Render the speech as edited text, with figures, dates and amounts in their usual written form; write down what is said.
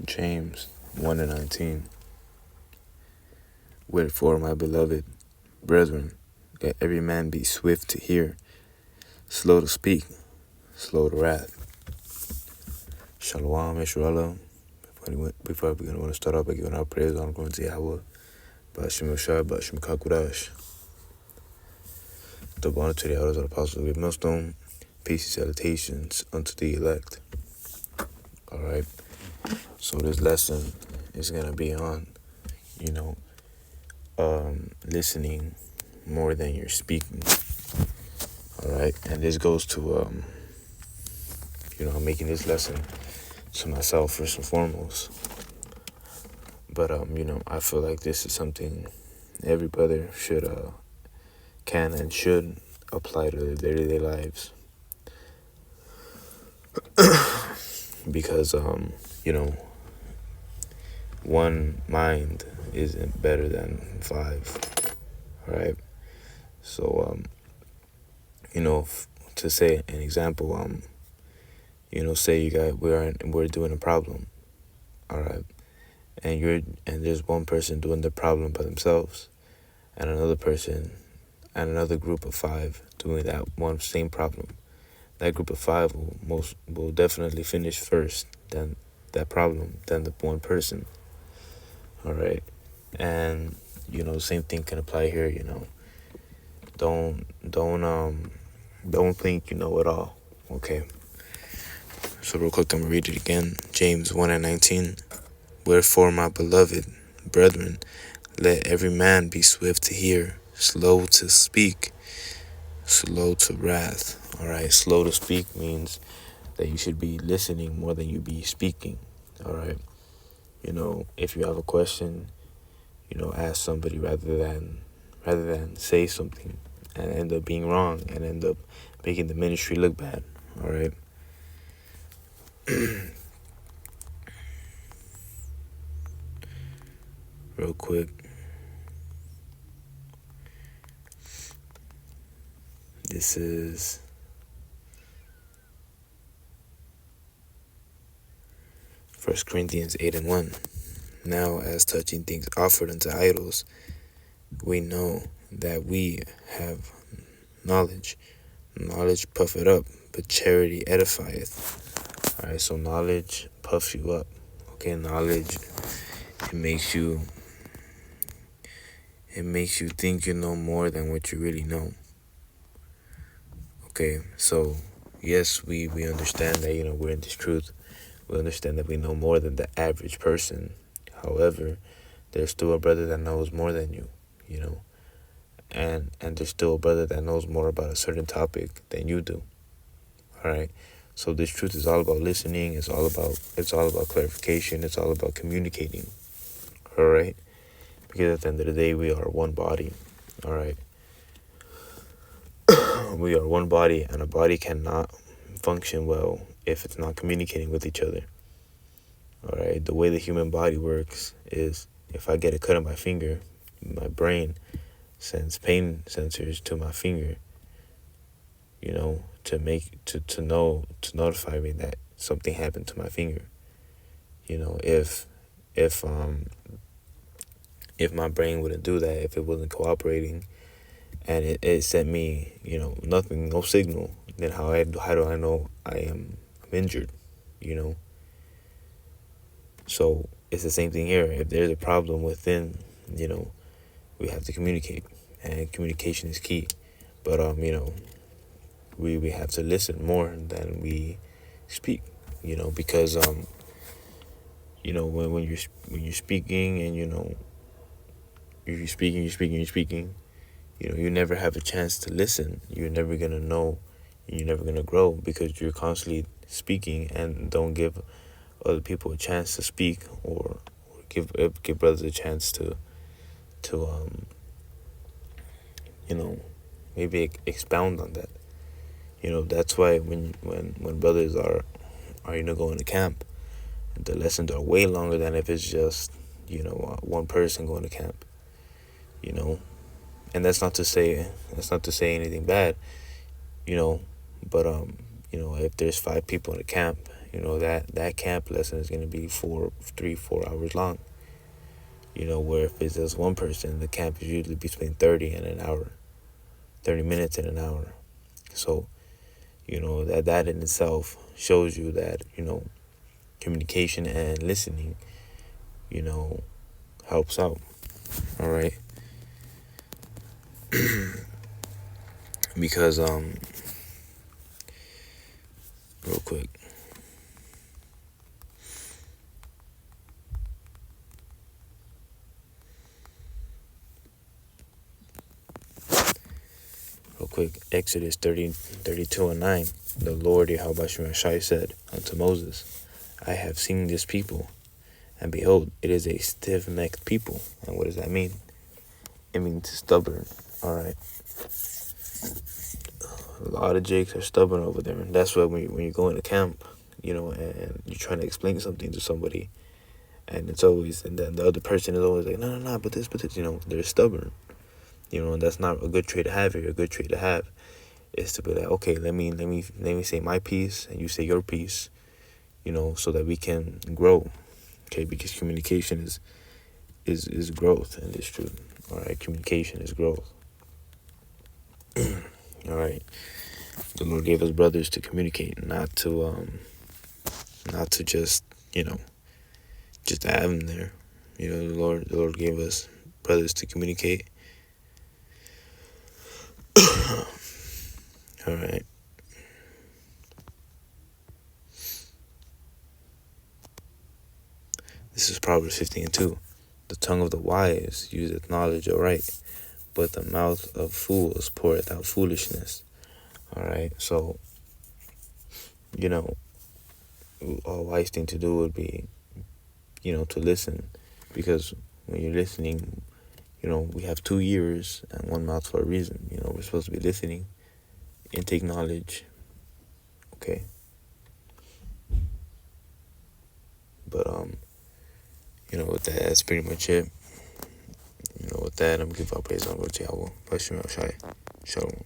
James 1 and 19. Wherefore, my beloved brethren, let every man be swift to hear, slow to speak, slow to wrath. Shalom, Yisrael. Before we're going to want to start off by giving our praise on going to Yahweh, Ba'ashem Yoshai, Ba'ashem Kakurash. Double honor to the elders of the apostles of the millstone. Peace and salutations unto the elect. Alright, so this lesson is going to be on, listening more than you're speaking. Alright, and this goes to, I'm making this lesson to myself first and foremost. But, I feel like this is something every brother should, can and should apply to their day-to-day lives. Because, one mind isn't better than five, right? So, to say an example, say we're doing a problem, all right, and there's one person doing the problem by themselves, and another person, and another group of five doing that one same problem. That group of five will definitely finish first, then that problem, then the one person. All right, and same thing can apply here. Don't think you know it all. Okay. So real quick, I'm gonna read it again. James 1 and 19. Wherefore, my beloved brethren, let every man be swift to hear, slow to speak, slow to wrath. All right, slow to speak means that you should be listening more than you be speaking. All right, if you have a question, ask somebody rather than say something and end up being wrong and end up making the ministry look bad. All right. Real quick. This is 1 Corinthians 8 and 1. Now, as touching things offered unto idols, we know that we have knowledge. Knowledge puffeth up, but charity edifieth. All right, so knowledge puffs you up. Okay, knowledge, it makes you think you know more than what you really know. Okay, so yes, we understand that, we're in this truth. We understand that we know more than the average person. However, there's still a brother that knows more than you, and there's still a brother that knows more about a certain topic than you do. All right. So this truth is all about listening. It's all about clarification. It's all about communicating. All right. Because at the end of the day, we are one body. All right. We are one body, and a body cannot function well if it's not communicating with each other. All right. The way the human body works is if I get a cut on my finger, my brain sends pain sensors to my finger, to notify me that something happened to my finger. If my brain wouldn't do that, if it wasn't cooperating, and it sent me, nothing, no signal, then how do I know I'm injured, So it's the same thing here. If there's a problem within, we have to communicate, and communication is key. But we have to listen more than we speak, because when you're speaking, and you're speaking, you never have a chance to listen. You're never gonna know, and you're never gonna grow because you're constantly speaking and don't give other people a chance to speak, or give brothers a chance to maybe expound on that. That's why when brothers are going to camp, the lessons are way longer than if it's just one person going to camp. And that's not to say anything bad, but if there's 5 people in a camp that camp lesson is going to be 4 hours long. Where if it's just one person, the camp is usually between 30 and an hour, 30 minutes and an hour. So, that in itself shows you that, communication and listening, helps out. All right. Because, real quick. Exodus 32 and 9. The Lord Yahweh Shai said unto Moses, I have seen this people, and behold, it is a stiff-necked people. And what does that mean? It means stubborn. All right. A lot of jakes are stubborn over there. And that's why when you go into camp, and you're trying to explain something to somebody, and then the other person is always like, no, but this, they're stubborn. And that's not a good trait to have here. A good trait to have is to be like, okay, let me say my piece and you say your piece, so that we can grow. Okay, because communication is growth in this truth. All right, communication is growth. All right, the Lord gave us brothers to communicate, not to just just to have them there. The Lord gave us brothers to communicate. All right. This is Proverbs 15:2. The tongue of the wise useth knowledge aright, but the mouth of fools poureth out foolishness. All right. So, a wise thing to do would be, to listen, because when you're listening, we have 2 ears and 1 mouth for a reason. We're supposed to be listening, intake knowledge. Okay. But with that, that's pretty much it. With that, I'm giving out praise on Lord Yahweh. Shalom.